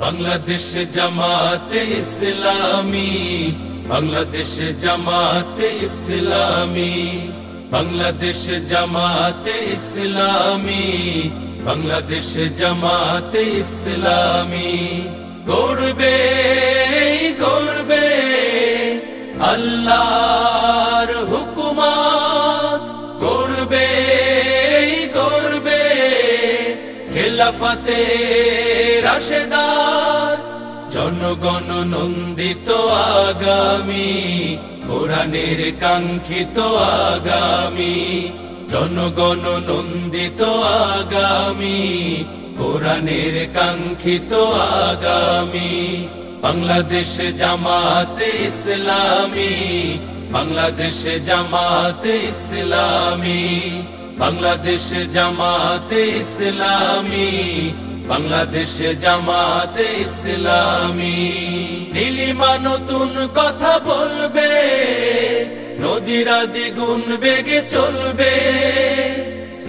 বাংলাদেশ জামাতে ইসলামী, বাংলাদেশ জামাতে ইসলামী, বাংলাদেশ জামাতে ইসলামী, বাংলাদেশ জামাতে ইসলামী। গড়বে গড়বে আল্লাহর হুকুমত, গড়বে গড়বে খেলাফতে রাশেদার। জনগণ নন্দিত আগামী, কোরআনের কাঙ্ক্ষিত আগামী। জনগণ নন্দিত আগামী, কোরআনের কাঙ্ক্ষিত আগামী। বাংলাদেশ জামাতে ইসলামী, বাংলাদেশ জামাতে ইসলামী, বাংলাদেশ জামাতে ইসলামী, বাংলাদেশ জামাতে ইসলামী। নীলিমা নতুন কথা বলবে, নদীরা দ্বিগুণ বেগে চলবে।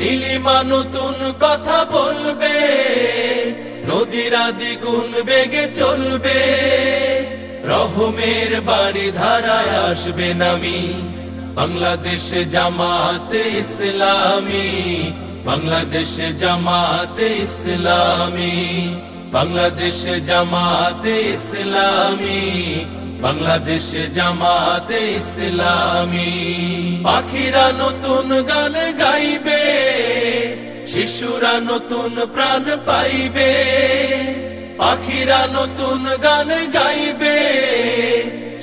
নীলিমা নতুন কথা বলবে, নদীরা দ্বিগুণ বেগে চলবে। রহমের বাড়ি ধারায় আসবে নামি, বাংলাদেশ জামাতে ইসলামী, বাংলাদেশ জামাতে ইসলামী, বাংলাদেশ জামাতে ইসলামী, বাংলাদেশ জামাতে ইসলামী। পাখিরা নতুন গান গাইবে, শিশুরা নতুন প্রাণ পাইবে। পাখিরা নতুন গান গাইবে,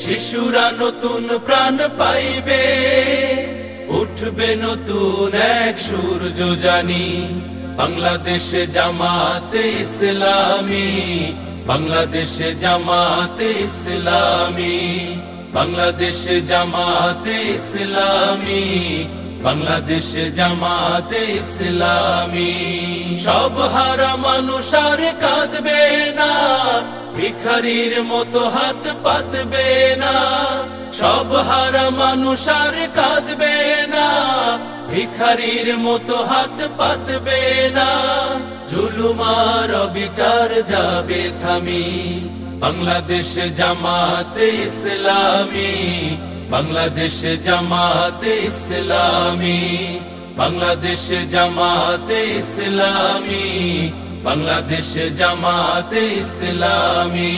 শিশুরা নতুন প্রাণ পাইবে। উঠবে নতুন এক সূর্য জানি, বাংলাদেশ জামাতে ইসলামী, বাংলাদেশ জামাতে ইসলামী, বাংলাদেশ জামাতে ইসলামী, বাংলাদেশ জামাতে ইসলামী। সব হারা মানুষ আর কাঁদবে না, ভিখারির মতো হাত পাতবে না। সব হারা মানুষ আর কাঁদবে না, ভিখারির মতো হাত পাতবে না। জুলুমার অবিচার যাবে থামি, বাংলাদেশ জামাতে ইসলামী, বাংলাদেশ জামাতে ইসলামী, বাংলাদেশ জামাতে ইসলামী, বাংলাদেশ জামাতে ইসলামী।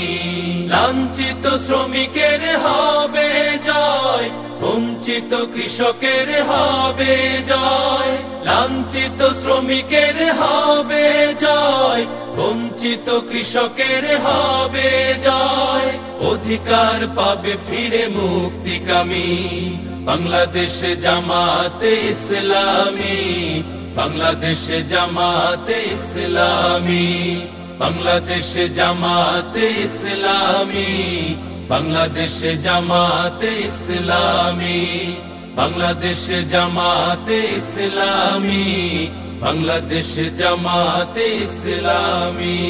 লাঞ্ছিত শ্রমিকের হবে জয়, বঞ্চিত কৃষকের হবে জয়। লাঞ্ছিত শ্রমিকের হবে জয়, বঞ্চিত কৃষকের হবে জয়। অধিকার পাবে ফিরে মুক্তিকামী, বাংলাদেশ জামাতে ইসলামী, বাংলাদেশ জামাতে ইসলামী, বাংলাদেশ জামাতে ইসলামী, বাংলাদেশ জামাতে ইসলামী, বাংলাদেশ জামাতে ইসলামী, বাংলাদেশ জামাতে ইসলামী।